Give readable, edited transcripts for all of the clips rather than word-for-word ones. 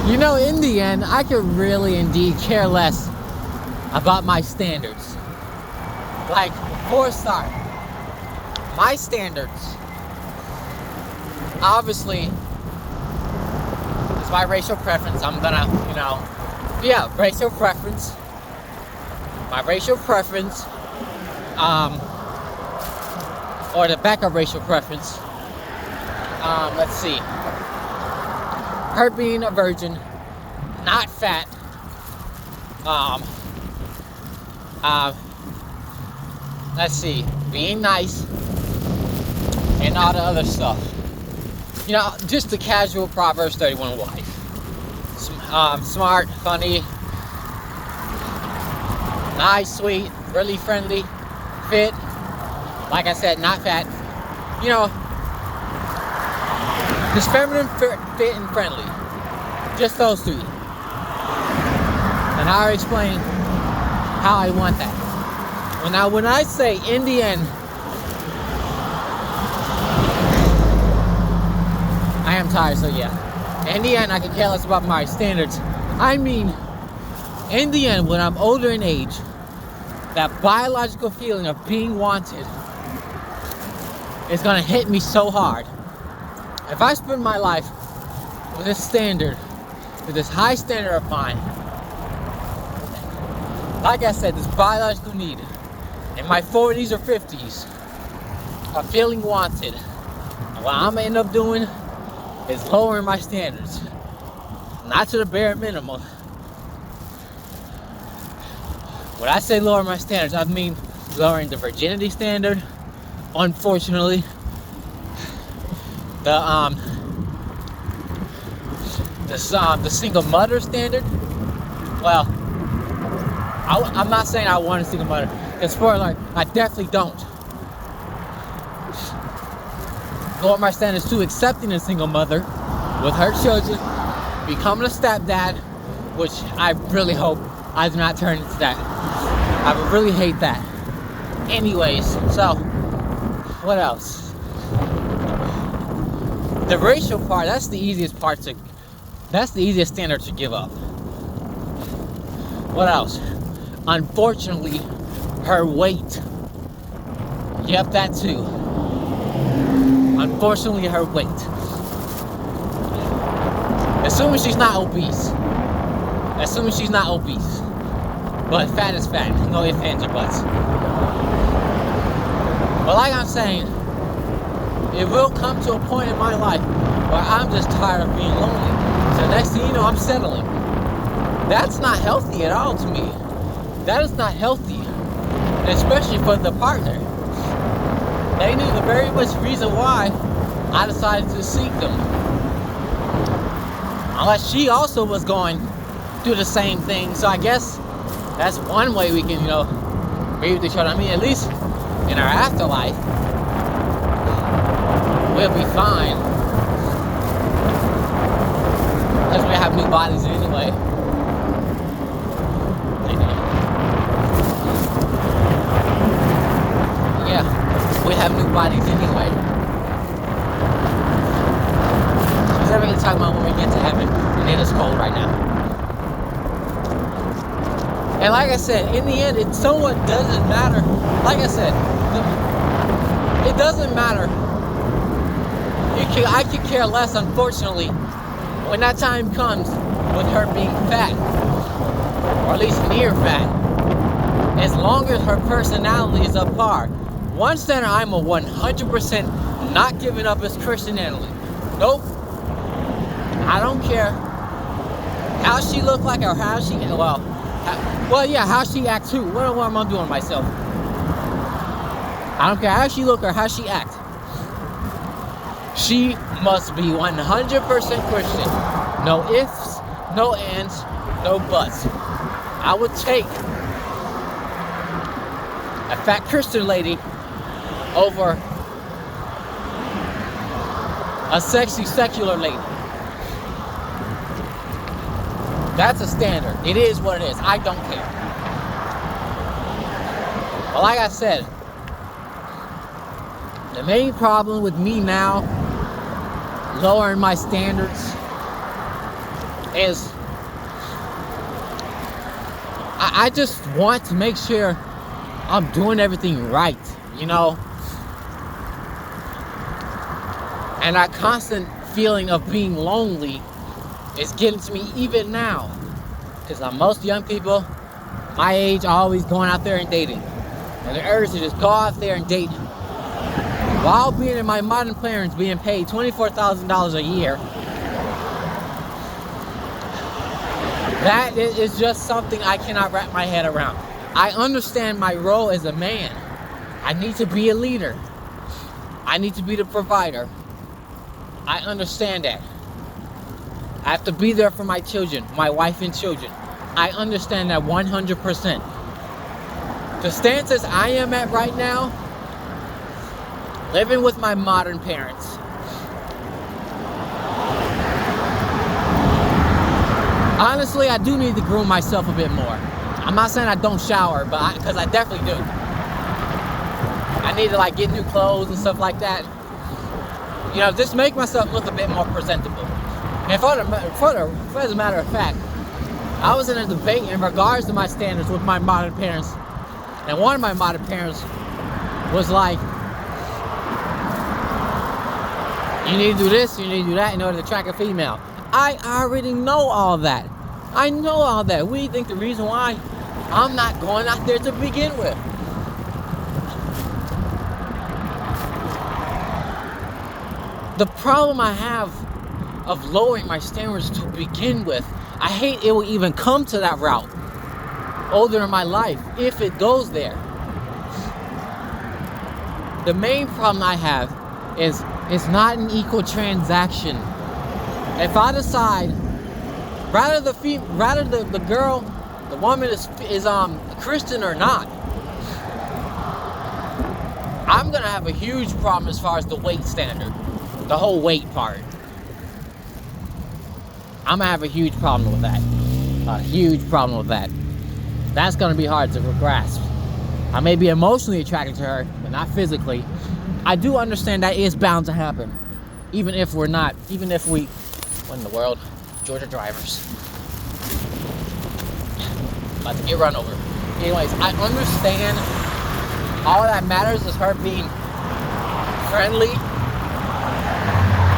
You know, in the end, I could really indeed care less about my standards. Like, for a start, my standards, obviously, it's my racial preference. I'm gonna, racial preference. My racial preference, or the backup racial preference. Let's see. Her being a virgin, not fat. Let's see. Being nice, and all the other stuff. You know, just the casual Proverbs 31 wife. Smart, funny, nice, sweet, really friendly, fit. Like I said, not fat. You know, just feminine, fit, and friendly. Just those three. And I'll explain how I want that. Now, when I say in the end, I am tired, so yeah. In the end, I can care less about my standards. I mean, in the end, when I'm older in age, that biological feeling of being wanted is gonna hit me so hard. If I spend my life with this standard, with this high standard of mine, like I said, this biological need, in my 40s or 50s, of feeling wanted, and what I'm gonna end up doing is lowering my standards. Not to the bare minimum. When I say lower my standards, I mean lowering the virginity standard, unfortunately. The single mother standard. Well, I'm not saying I want a single mother. Because spoiler alert, I definitely don't. Lower my standards to accepting a single mother with her children, becoming a stepdad, which I really hope I do not turn into that. I would really hate that. Anyways, so what else? The racial part, that's the easiest standard to give up. What else? Unfortunately, her weight. Yep, that too. Unfortunately, her weight. Assuming she's not obese. But fat is fat. No ifs, ands, or buts. But like I'm saying, it will come to a point in my life where I'm just tired of being lonely. So next thing you know, I'm settling. That's not healthy at all to me. That is not healthy. Especially for the partner. They knew the very much reason why I decided to seek them. Unless she also was going through the same thing. So I guess that's one way we can, be with each other. I mean, at least in our afterlife, we'll be fine. Because we have new bodies anyway. Yeah, we have new bodies anyway. Because I'm going to talk about when we get to heaven, and it is cold right now. And like I said, in the end, it somewhat doesn't matter. Like I said, it doesn't matter. I could care less, unfortunately, when that time comes with her being fat, or at least near fat, as long as her personality is up par. One standard I'm a 100% not giving up is Christianity. Nope. I don't care how she look like or how she, how she act too. What am I doing myself? I don't care how she look or how she act. She must be 100% Christian. No ifs, no ands, no buts. I would take a fat Christian lady over a sexy secular lady. That's a standard. It is what it is. I don't care. But like I said, the main problem with me now lowering my standards is I just want to make sure I'm doing everything right, you know? And that constant feeling of being lonely is getting to me even now. Because most young people my age are always going out there and dating. And the urge to just go out there and date while being in my modern parents being paid $24,000 a year. That is just something I cannot wrap my head around. I understand my role as a man. I need to be a leader. I need to be the provider. I understand that. I have to be there for my children, my wife and children. I understand that 100%. The stances I am at right now, living with my modern parents, honestly, I do need to groom myself a bit more. I'm not saying I don't shower, but because I definitely do. I need to get new clothes and stuff like that. You know, just make myself look a bit more presentable. And as a matter of fact, I was in a debate in regards to my standards with my modern parents. And one of my modern parents was like, you need to do this, you need to do that in order to attract a female. I already know all that. I know all that. We think the reason why I'm not going out there to begin with. The problem I have of lowering my standards to begin with, I hate it will even come to that route older in my life, if it goes there. The main problem I have is it's not an equal transaction. If I decide, rather the girl, the woman is Christian or not, I'm gonna have a huge problem as far as the weight standard, the whole weight part. I'm gonna have a huge problem with that. A huge problem with that. That's gonna be hard to grasp. I may be emotionally attracted to her, but not physically. I do understand that is bound to happen. Even if we, what in the world? Georgia drivers. About to get run over. Anyways, I understand all that matters is her being friendly.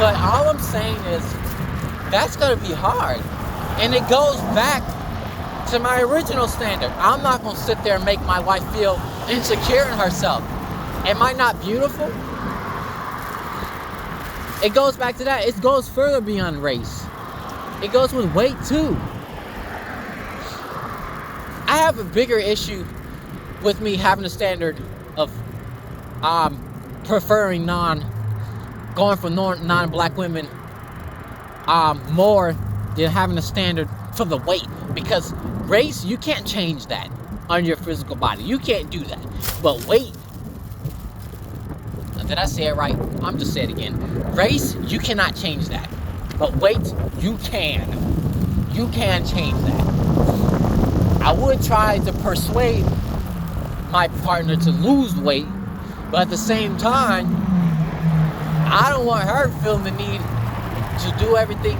But all I'm saying is, that's gonna be hard. And it goes back to my original standard. I'm not gonna sit there and make my wife feel insecure in herself. Am I not beautiful? It goes back to that. It goes further beyond race. It goes with weight too. I have a bigger issue with me having a standard of preferring going for non-black women more than having a standard for the weight. Because race, you can't change that on your physical body. You can't do that. But weight, did I say it right? I'm just saying it again. Race, you cannot change that. But weight, you can. You can change that. I would try to persuade my partner to lose weight, but at the same time, I don't want her feeling the need to do everything.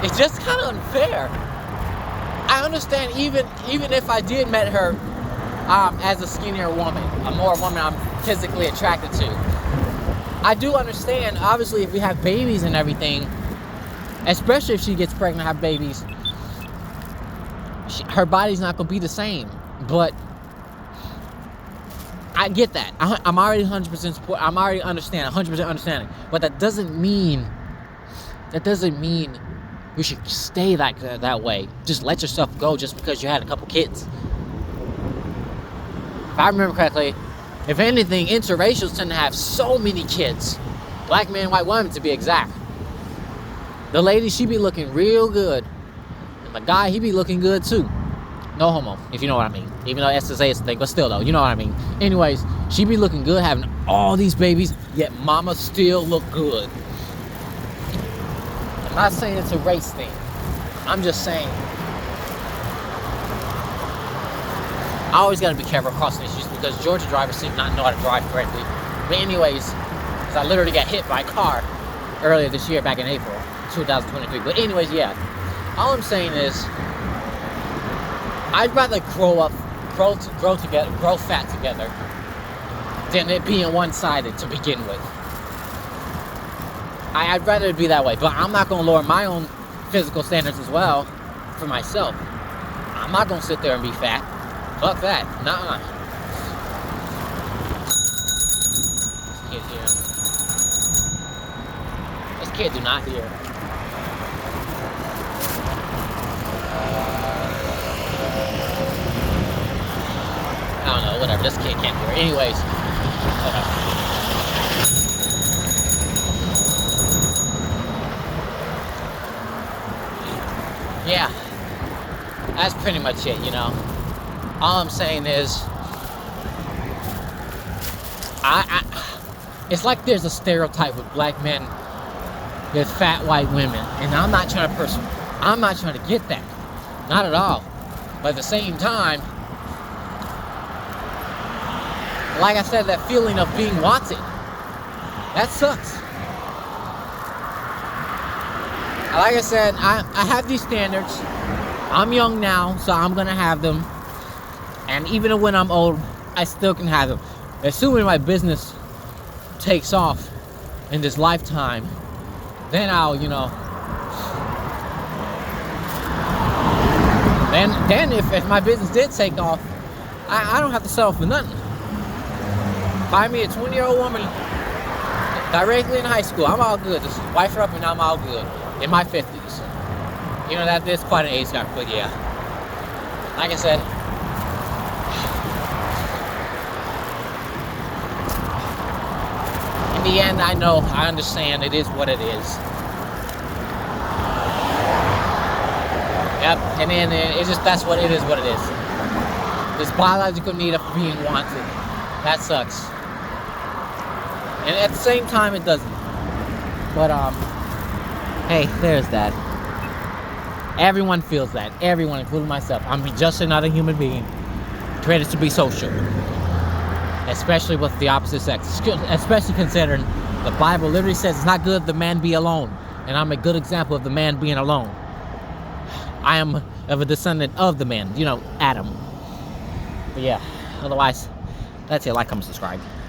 It's just kind of unfair. I understand even if I did met her as a skinnier woman, a woman I'm physically attracted to. I do understand, obviously, if we have babies and everything, especially if she gets pregnant, have babies, her body's not going to be the same. But I get that. I'm already 100% support. I'm already 100% understanding. But that doesn't mean we should stay that way. Just let yourself go just because you had a couple kids. If I remember correctly, if anything, interracials tend to have so many kids. Black men, white women, to be exact. The lady, she be looking real good. And the guy, he be looking good too. No homo, if you know what I mean. Even though SSA is a thing, but still though, you know what I mean. Anyways, she be looking good, having all these babies, yet mama still look good. I'm not saying it's a race thing. I'm just saying, I always got to be careful crossing issues because Georgia drivers seem not know how to drive correctly. But anyways, because I literally got hit by a car earlier this year, back in April. 2023. But anyways, yeah. All I'm saying is, I'd rather grow fat together than it being one-sided to begin with. I'd rather it be that way, but I'm not going to lower my own physical standards as well for myself. I'm not going to sit there and be fat. Fuck that. Nuh-uh. This kid here. This kid do not hear. I don't know, whatever. This kid can't hear. Anyways. Yeah, that's pretty much it, you know. All I'm saying is, it's like there's a stereotype with black men with fat white women, and I'm not trying to get that, not at all. But at the same time, like I said, that feeling of being wanted, that sucks. Like I said, I have these standards. I'm young now, so I'm going to have them. And even when I'm old, I still can have them. Assuming my business takes off in this lifetime, then I'll, you know... Then if my business did take off, I don't have to settle for nothing. Find me a 20-year-old woman directly in high school. I'm all good. Just wife her up and I'm all good. In my 50s. You know, that is quite an age gap, but yeah. Like I said, in the end, I understand it is what it is. Yep, and then it's just, that's what it is, what it is. This biological need of being wanted. That sucks. And at the same time, it doesn't. But, hey, there's that. Everyone feels that. Everyone, including myself. I'm just another human being created to be social. Especially with the opposite sex. Especially considering the Bible literally says it's not good the man be alone. And I'm a good example of the man being alone. I am of a descendant of the man. You know, Adam. But yeah, otherwise, that's it. Like, comment, subscribe.